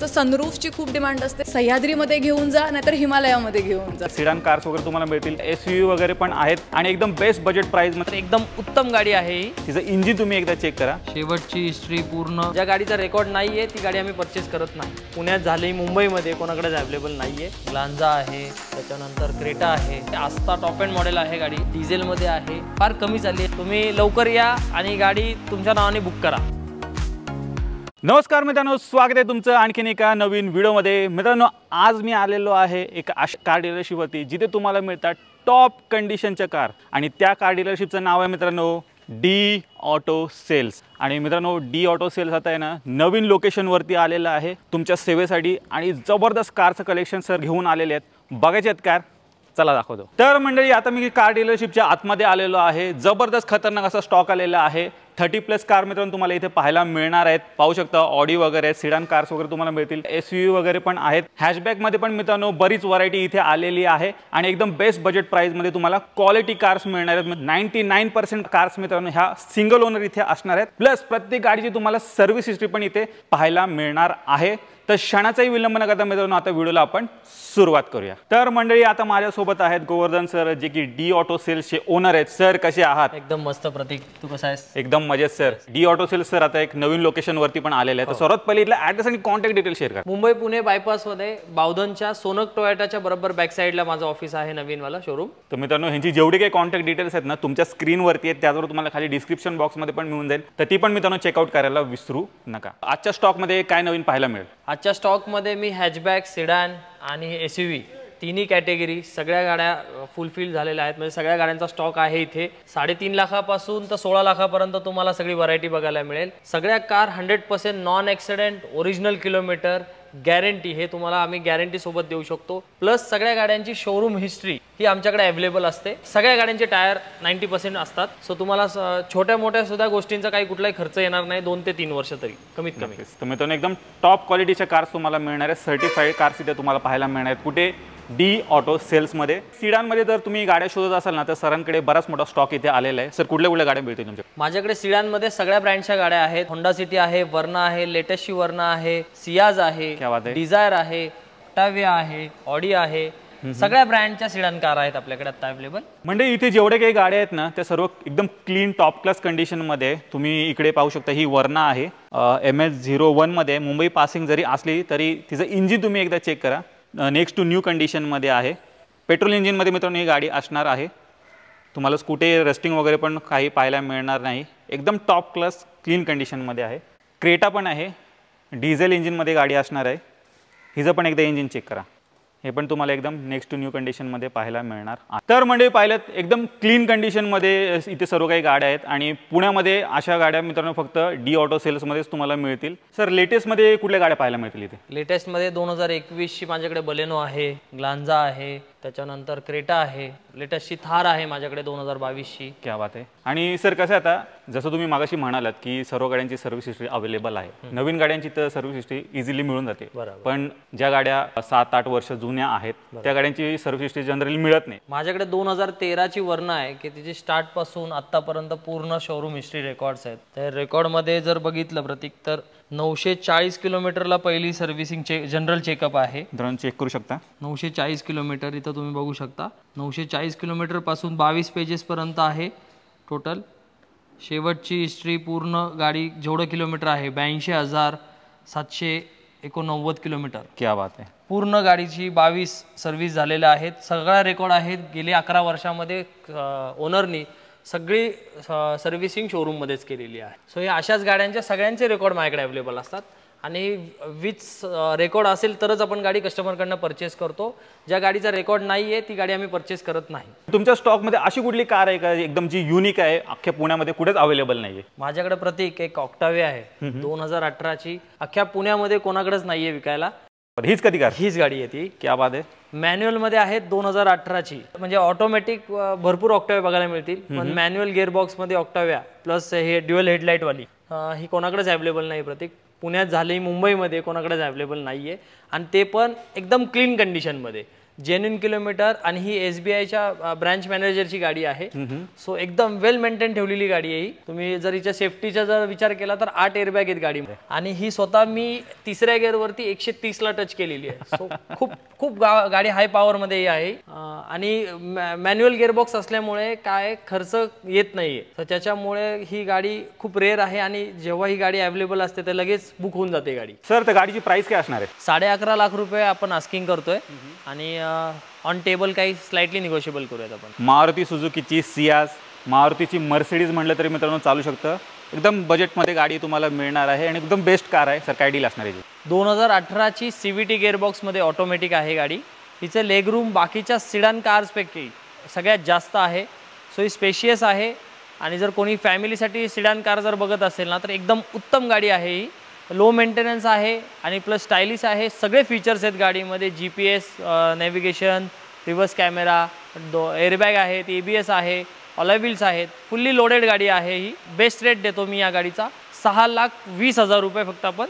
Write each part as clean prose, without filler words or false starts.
तर सनरूफची खूप डिमांड असते. सह्याद्रीमध्ये घेऊन जा नाहीतर हिमालयामध्ये घेऊन जा. सिडान कार्स वगैरे तुम्हाला मिळतील, एसयूव्ही वगैरे पण आहेत आणि एकदम बेस्ट बजेट प्राइस मध्ये एकदम उत्तम गाडी आहे ही. तिचं इंजिन तुम्ही एकदा चेक करा. शेवटची हिस्ट्री पूर्ण. ज्या गाडीचा रेकॉर्ड नाहीये ती गाडी आम्ही परचेस करत नाही. पुण्यात झाली, मुंबईमध्ये कोणाकडेच अवेलेबल नाहीये. ग्लांजा आहे, त्याच्यानंतर क्रेटा आहे, आस्था टॉप एंड मॉडेल आहे. गाडी डिझेलमध्ये आहे, फार कमी चालली आहे. तुम्ही लवकर या आणि गाडी तुमच्या नावाने बुक करा. नमस्कार मित्रांनो, स्वागत आहे तुमचं आणखीन एका नवीन व्हिडिओमध्ये. मित्रांनो, आज मी आलेलो आहे एका अशा कार डीलरशिपवरती जिथे तुम्हाला मिळतात टॉप कंडिशनच्या कार. आणि त्या कार डीलरशिपचं नाव आहे मित्रांनो डी ऑटो सेल्स. आणि मित्रांनो, डी ऑटो सेल्स आता आहे ना नवीन लोकेशनवरती आलेलं आहे तुमच्या सेवेसाठी आणि जबरदस्त कारचं कलेक्शन सर घेऊन आलेले आहेत. बघायचे आहेत कार, चला दाखवतो. तर मंडळी, आता मी कार डीलरशिपच्या आतमध्ये आलेलो आहे. जबरदस्त खतरनाक असा स्टॉक आलेला आहे. 30+ कार मित्रांनो तुम्हाला इथे पाहायला मिळणार आहेत. पाहू शकता ऑडी वगैरे, सिडान कार्स वगैरे तुम्हाला मिळतील, एसयूव्ही वगैरे पण आहेत. हॅशबॅकमध्ये पण मित्रांनो बरीच व्हरायटी इथे आलेली आहे आणि एकदम बेस्ट बजेट प्राइसमध्ये तुम्हाला क्वालिटी कार्स मिळणार आहेत. 99% कार्स मित्रांनो ह्या सिंगल ओनर इथे असणार आहेत. प्लस प्रत्येक गाडीची तुम्हाला सर्व्हिस हिस्ट्री पण इथे पाहायला मिळणार आहे. तर क्षणाचाही विलंब न करता मित्रांनो आता व्हिडिओला आपण सुरुवात करूया. तर मंडळी, आता माझ्यासोबत आहेत गोवर्धन सर, जे की डी ऑटो सेल्सचे ओनर आहेत. सर कसे आहात? एकदम मस्त. प्रतीक, तू कसा आहेस? एकदम मजेत sir. The auto sales sir आता एक नवीन लोकेशन वरती पण आलेले आहे. तर सर्वात पहिले इथला ऍड्रेस आणि कॉन्टॅक्ट डिटेल शेअर करा. मुंबई पुणे बायपास मध्ये बावधनच्या सोनक टोयोटाच्या बरोबर बॅक साईडला माझं ऑफिस आहे, नवीनवाला शोरूम. तर मित्रांनो, ह्यांची जेवढी काही कॉन्टॅक्ट डिटेल्स आहेत ना तुमच्या स्क्रीनवरती आहेत, त्यावर तुम्हाला खाली डिस्क्रिप्शन बॉक्समध्ये पण मिळून जाईल. तर ती पण मित्रांनो चेकआउट करायला विसरू नका. आजच्या स्टॉकमध्ये काय नवीन पाहायला मिळेल? आजच्या स्टॉकमध्ये मी हॅचबॅक, सिडान आणि एसयूव्ही तिन्ही कॅटेगरी सगळ्या गाड्या फुलफिल झालेल्या आहेत. म्हणजे सगळ्या गाड्यांचा स्टॉक आहे इथे. 3.5 लाखापासून तर 16 लाखापर्यंत तुम्हाला सगळी व्हरायटी बघायला मिळेल. सगळ्या car 100% non accident, original kilometre, guarantee, हे तुम्हाला आम्ही गॅरंटी सोबत देऊ शकतो. प्लस सगळ्या गाड्यांची शोरूम हिस्ट्री ही आमच्याकडे अवेलेबल असते. सगळ्या गाड्यांचे टायर 90% असतात. सो तुम्हाला छोट्या मोठ्या सुद्धा गोष्टींचा काही कुठलाही खर्च येणार नाही, 2 ते 3 वर्ष तरी कमीत कमी. तर मित्रांनो, एकदम टॉप क्वालिटीच्या कार्स तुम्हाला मिळणार आहेत. सर्टिफाईड कार्स इथे तुम्हाला पाहायला मिळणार आहेत. कुठे? डी ऑटो सेल्समध्ये. सिडानमध्ये जर तुम्ही गाड्या शोधत असाल ना तर सरांकडे बराच मोठा स्टॉक इथे आलेला आहे. सर, कुठल्या गाड्या मिळतील तुमच्या? माझ्याकडे सिडानमध्ये सगळ्या ब्रँडच्या गाड्या आहेत. होंडा सिटी आहे, वर्ना आहे, लेटेस्टची वर्ना आहे, सियाज आहे, डिझायर आहे, ऑक्टाविया आहे, ऑडी आहे. सगळ्या ब्रँडच्या सिडान कार आहेत आपल्याकडे आता अवेलेबल. म्हणजे इथे जेवढे काही गाड्या आहेत ना त्या सर्व एकदम क्लीन टॉप क्लास कंडिशनमध्ये. तुम्ही इकडे पाहू शकता ही वर्ना आहे, MS01 मध्ये. मुंबई पासिंग जरी असली तरी तिचं इंजिन तुम्ही एकदा चेक करा. नेक्स्ट टू न्यू कंडिशनमध्ये आहे. पेट्रोल इंजिनमध्ये मित्रांनो ही गाडी असणार आहे. तुम्हाला कुठे रस्टिंग वगैरे पण काही पाहायला मिळणार नाही. एकदम टॉप क्लास क्लीन कंडिशनमध्ये आहे. क्रेटा पण आहे, डिझेल इंजिनमध्ये गाडी असणार आहे. हिचं पण एकदा इंजिन चेक करा. हे पण तुम्हाला एकदम नेक्स्ट टू न्यू कंडिशनमध्ये पाहायला मिळणार. तर म्हणजे पाहिलं एकदम क्लीन कंडिशनमध्ये इथे सर्व काही गाड्या आहेत. आणि पुण्यामध्ये अशा गाड्या मित्रांनो फक्त डी ऑटो सेल्समध्येच तुम्हाला मिळतील. सर, लेटेस्टमध्ये कुठल्या गाड्या पाहायला मिळतील इथे? लेटेस्टमध्ये 2021ची माझ्याकडे बलेनो आहे, ग्लांजा आहे, त्याच्यानंतर क्रेटा आहे, लेटेस्टची थार आहे माझ्याकडे 2022ची. क्या बात आहे. आणि सर कसं आहे, आता जसं तुम्ही मागाशी म्हणालात की सर्व गाड्यांची सर्व्हिस हिस्ट्री अवेलेबल आहे. नवीन गाड्यांची तर सर्व्हिस हिस्ट्री इझिली मिळून जाते. पण ज्या गाड्या 7-8 वर्ष जुन्या आहेत त्या गाड्यांची सर्व्हिस हिस्ट्री जनरली मिळत नाही. माझ्याकडे 2013ची वर्ना आहे की तिची स्टार्ट पासून आतापर्यंत पूर्ण शोरूम हिस्ट्री रेकॉर्ड्स आहेत. त्या रेकॉर्डमध्ये जर बघितलं प्रतीक तर 940 किलोमीटरला पहिली सर्व्हिसिंग जनरल चेकअप आहे. ड्रोन चेक करू शकता. 940 किलोमीटर इथं तुम्ही बघू शकता. 940 किलोमीटर पासून 22 पेजेस पर्यंत आहे टोटल. शेवटची हिस्ट्री पूर्ण गाडी जेवढं किलोमीटर आहे 82,789 किलोमीटर. क्या बात आहे. पूर्ण गाडीची 22 सर्व्हिस झालेल्या आहेत. सगळा रेकॉर्ड आहेत. गेले 11 वर्षामध्ये ओनरनी सगळी सर्व्हिसिंग शोरूममध्येच केलेली आहे. सो हे अशाच गाड्यांच्या सगळ्यांचे रेकॉर्ड माझ्याकडे अवेलेबल असतात. आणि विथ रेकॉर्ड असेल तरच आपण गाडी कस्टमरकडनं परचेस करतो. ज्या गाडीचा रेकॉर्ड नाही आहे ती गाडी आम्ही परचेस करत नाही. तुमच्या स्टॉकमध्ये अशी कुठली कार आहे का एकदम जी युनिक आहे, अख्ख्या पुण्यामध्ये कुठेच अवेलेबल नाही आहे? माझ्याकडे प्रतीक एक ऑक्टाविया आहे 2018ची. अख्ख्या पुण्यामध्ये कोणाकडेच नाहीये विकायला. हीच कधी कार? हीच गाडी आहे ती. क्या बात आहे. मॅन्युअल मध्ये आहे 2018ची. म्हणजे ऑटोमॅटिक भरपूर ऑक्टाविया बघायला मिळतील, पण मॅन्युअल गिअरबॉक्स मध्ये ऑक्टाविया प्लस हे ड्युअल हेडलाईट वाली ही कोणाकडेच अवेलेबल नाही प्रतीक. पुण्यात झाली, मुंबईमध्ये कोणाकडेच अवेलेबल नाहीये. आणि ते पण एकदम क्लीन कंडिशनमध्ये. जेन्युइन किलोमीटर आणि ही SBIच्या ब्रांच मॅनेजरची गाडी आहे. सो एकदम वेल मेंटेन ठेवलेली गाडी आहे ही. तुम्ही जर हिच्या सेफ्टीचा जर विचार केला तर 8 एअरबॅग आहेत गाडीमध्ये आणि ही स्वतः मी 3ऱ्या गिअरवरती 130ला टच केलेली आहे. सो खूप गाडी हाय पॉवरमध्ये आहे आणि मॅन्युअल गिअरबॉक्स असल्यामुळे काय खर्च येत नाहीये. तर त्याच्यामुळे ही गाडी खूप रेअर आहे आणि जेव्हा ही गाडी अवेलेबल असते तर लगेच बुक होऊन जाते गाडी. सर तर गाडीची प्राइस काय असणार आहे? 11.5 लाख रुपये आपण आस्किंग करतोय आणि ऑन टेबल काही स्लाइटली निगोशिएबल करूयात आपण. मारुती सुझुकीची सियाज, मारुतीची मर्सिडीज म्हटलं तरी मित्रांनो चालू शकतं. एकदम बजेटमध्ये गाडी तुम्हाला मिळणार आहे आणि एकदम बेस्ट कार आहे. सर काय डील असणार आहे? 2018ची CVT गिअरबॉक्समध्ये ऑटोमॅटिक आहे गाडी. हिचं लेग रूम बाकीच्या सिडान कार्सपैकी सगळ्यात जास्त आहे. सो ही स्पेशियस आहे आणि जर कोणी फॅमिलीसाठी सिडान कार जर बघत असेल ना तर एकदम उत्तम गाडी आहे ही. लो मेंटेनन्स आहे आणि प्लस स्टायलिश आहे. सगळे फीचर्स आहेत गाडीमध्ये. GPS, navigation, reverse camera, airbag आहेत, ABS आहे, अलॉय व्हील्स आहेत. फुल्ली लोडेड गाडी आहे ही. बेस्ट रेट देतो मी या गाडीचा. 6,20,000 रुपये फक्त आपण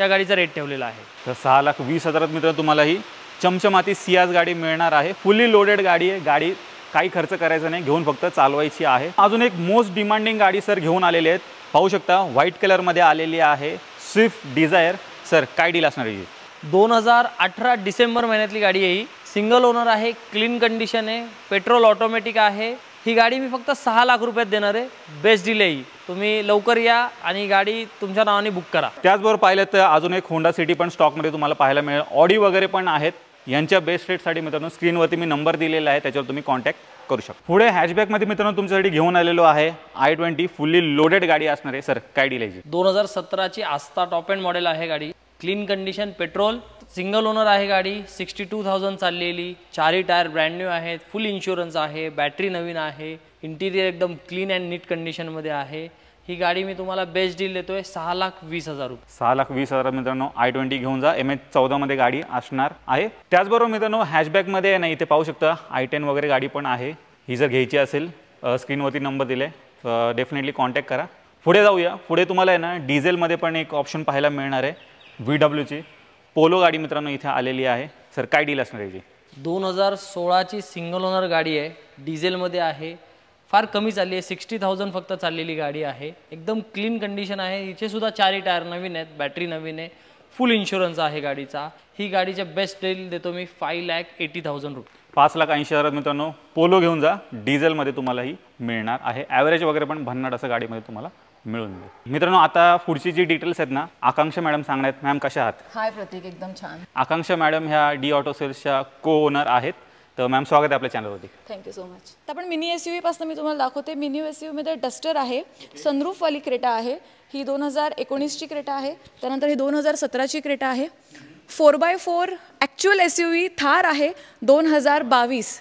या गाडीचा रेट ठेवलेला आहे. तर 6,20,000 मित्रांनो तुम्हाला ही चमचमाती सियाज गाडी मिळणार आहे. फुल्ली लोडेड गाडी आहे. गाडी काही खर्च करायचा नाही, घेऊन फक्त चालवायची आहे. अजून एक मोस्ट डिमांडिंग गाडी सर घेऊन आलेले आहेत. पाहू शकता व्हाईट कलरमध्ये आलेली आहे, स्विफ्ट डिझायर. सर काय डील असणार आहे? 2018 डिसेंबर महिन्यातली गाडी आहे ही. सिंगल ओनर आहे, क्लीन कंडिशन आहे, पेट्रोल ऑटोमॅटिक आहे. ही गाडी मी फक्त 6 लाख रुपयात देणार आहे. बेस्ट डील आहे. तुम्ही लवकर या आणि गाडी तुमच्या नावाने बुक करा. त्याचबरोबर पाहिलं तर अजून एक होंडा सिटी पण स्टॉकमध्ये तुम्हाला पाहायला मिळेल. ऑडी वगैरे पण आहेत. यांच्या बेस्ट रेटसाठी मित्रांनो स्क्रीनवरती मी नंबर दिलेला आहे, त्याच्यावर तुम्ही कॉन्टॅक्ट करू शकता. पुढे हॅचबॅकमध्ये मित्रांनो तुमच्यासाठी घेऊन आलेलो आहे i20 फुल्ली लोडेड गाडी असणार आहे. सर काय डील आहे? 2017ची आस्था टॉप एंड मॉडेल आहे गाडी. Clean condition, petrol, single owner आहे गाडी. 62,000 चाललेली. 4ही टायर ब्रँड न्यू आहेत. फुल इन्शुरन्स आहे. बॅटरी नवीन आहे. इंटिरियर एकदम क्लीन अँड नीट कंडिशनमध्ये आहे. ही गाडी मी तुम्हाला बेस्ट डील देतोय 6,20,000 रुपये. 6,20,000 मित्रांनो i20 घेऊन जा. MH14 मध्ये गाडी असणार आहे. त्याचबरोबर मित्रांनो हॅचबॅकमध्ये नाही इथे पाहू शकता i10 वगैरे गाडी पण आहे. ही जर घ्यायची असेल स्क्रीनवरती नंबर दिले, डेफिनेटली कॉन्टॅक्ट करा. पुढे जाऊया. पुढे तुम्हाला आहे ना डिझेलमध्ये पण एक ऑप्शन पाहायला मिळणार आहे. VWची पोलो गाडी मित्रांनो इथे आलेली आहे. सर काय डील असणार आहे? 2016ची सिंगल ओनर गाडी आहे. डिझेलमध्ये आहे. फार कमी चालली आहे. 60,000 फक्त चाललेली गाडी आहे. एकदम क्लीन कंडिशन आहे. हिचे सुद्धा 4ही टायर नवीन आहेत. बॅटरी नवीन आहे. फुल इन्शुरन्स आहे गाडीचा. ही गाडीच्या बेस्ट डील देतो मी 5,80,000 रुपये. 5,80,000 मित्रांनो पोलो घेऊन जा. डिझेलमध्ये तुम्हाला ही मिळणार आहे. ॲव्हरेज वगैरे पण भन्नाट असं गाडीमध्ये तुम्हाला मिळून जाईल. मित्रांनो आता पुढची जी डिटेल्स आहेत ना आकांक्षा मॅडम सांगणार आहेत. मॅम कशा आहात? हाय प्रतीक, एकदम छान. आकांक्षा मॅडम ह्या डी ऑटो सेल्सच्या को ओनर आहेत. तर मॅम स्वागत आहे आपल्या चॅनलवरती. Thank you so much. तर आपण मिनी SUV पासून मी तुम्हाला दाखवते. मिनी SUVमध्ये डस्टर आहे, सनरूफवाली क्रेटा आहे. ही 2019ची क्रेटा आहे. त्यानंतर ही 2017ची क्रेटा आहे. 4x4 ॲक्च्युअल SUV थार आहे 2022.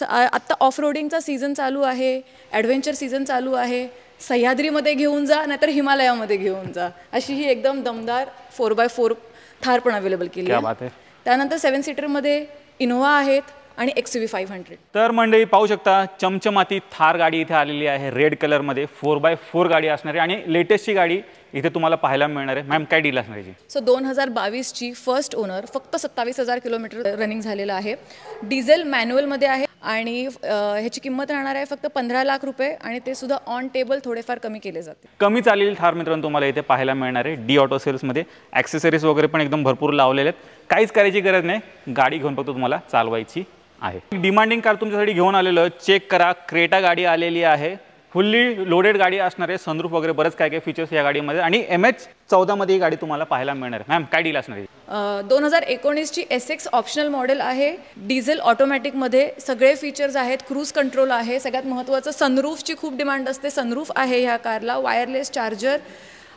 आत्ता ऑफ रोडिंगचा सीझन चालू आहे, ॲडव्हेंचर सीझन चालू आहे. सह्याद्रीमध्ये घेऊन जा नाहीतर हिमालयामध्ये घेऊन जा, अशी ही एकदम दमदार 4x4 थार पण अवेलेबल केली आहे. त्यानंतर 7 सीटरमध्ये इनोव्हा आहेत आणि XUV 500. तर मंडळी पाहू शकता चमचमाती थार गाडी इथे आलेली आहे. रेड कलरमध्ये 4x4 गाडी असणार आहे आणि लेटेस्टची गाडी इथे तुम्हाला पाहायला मिळणार आहे. मॅम काय डील असणार आहे? सो 2022ची फर्स्ट ओनर, फक्त 27,000 किलोमीटर रनिंग झालेलं आहे. डिझेल मॅन्युअलमध्ये आहे आणि ह्याची किंमत राहणार आहे फक्त 15 लाख रुपये आणि ते सुद्धा ऑन टेबल थोडेफार कमी केले जाते. कमी चालेल थार मित्रांनो तुम्हाला इथे पाहायला मिळणार आहे. डी ऑटो सेल्समध्ये ॲक्सेसरीज वगैरे पण एकदम भरपूर लावलेले आहेत. काहीच करायची गरज नाही, गाडी घेऊन फक्त तुम्हाला चालवायची आहे. डिमांडिंग कार तुमच्यासाठी घेऊन आलेलं. चेक करा, क्रेटा गाडी आलेली आहे. फुल्ली लोडेड गाडी असणार आहे. सनरूफ वगैरे बरेच काय काय फीचर्स या गाडीमध्ये आणि MH14 मध्ये ही गाडी तुम्हाला पाहायला मिळणार आहे. मॅम काय डील असणार आहे? 2019ची SX ऑप्शनल मॉडेल आहे. डिझेल ऑटोमॅटिकमध्ये सगळे फीचर्स आहेत. क्रूज कंट्रोल आहे. सगळ्यात महत्त्वाचं सनरूफची खूप डिमांड असते. सनरूफ आहे ह्या कारला. वायरलेस चार्जर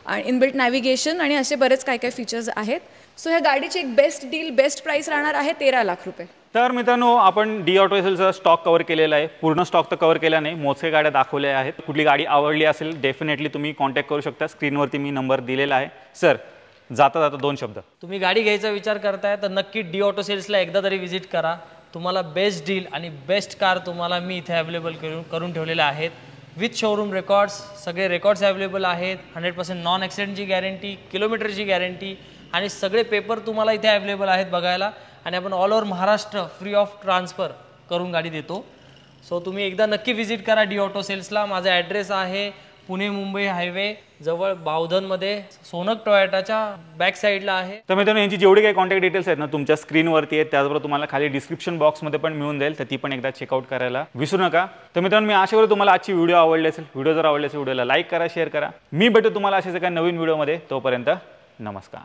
आणि इनबिल्ट नॅव्हिगेशन आणि असे बरेच काय काय फीचर्स आहेत. सो ह्या गाडीची एक बेस्ट डील, बेस्ट प्राइस राहणार आहे 13 लाख रुपये. तर मित्रांनो आपण डी ऑटो सेल्सचा स्टॉक कव्हर केलेला आहे. पूर्ण स्टॉक तर कव्हर केला नाही, मोजके गाड्या दाखवल्या आहेत. कुठली गाडी आवडली असेल डेफिनेटली तुम्ही कॉन्टॅक्ट करू शकता. स्क्रीनवरती मी नंबर दिलेला आहे. सर जाता जाता 2 शब्द. तुम्ही गाडी घ्यायचा विचार करताय तर नक्की डी ऑटो सेल्सला एकदा तरी व्हिजिट करा. तुम्हाला बेस्ट डील आणि बेस्ट कार तुम्हाला मी इथे अवेलेबल करून ठेवलेल्या आहेत. विथ शोरूम रेकॉर्ड्स, सगळे रेकॉर्ड्स अवेलेबल आहेत. 100% नॉन ॲक्सिडेंटची गॅरंटी, किलोमीटरची गॅरंटी आणि सगळे पेपर तुम्हाला इथे अवेलेबल आहेत बघायला. आणि आपण all over Maharashtra free of transfer करून गाडी देतो. सो तुम्ही एकदा नक्की व्हिजिट करा डी ऑटो सेल्सला. माझा ॲड्रेस आहे पुणे मुंबई हायवे जवळ बावधनमध्ये, सोनक टोयोटाच्या बॅक साईडला आहे. तर मित्रांनो, यांची जेवढी काही कॉन्टॅक्ट डिटेल्स आहेत ना तुमच्या स्क्रीनवरती आहेत, त्याचबरोबर तुम्हाला खाली डिस्क्रिप्शन बॉक्समध्ये पण मिळून जाईल, तर ती पण एकदा चेकआउट करायला विसरू नका. तर मित्रांनो, मी आशा करतो तुम्हाला आजची व्हिडिओ आवडली असेल. व्हिडिओ जर आवडली असेल व्हिडिओला लाईक करा, शेअर करा. मी भेटू तुम्हाला अशाच एका नवीन व्हिडिओमध्ये. तोपर्यंत नमस्कार.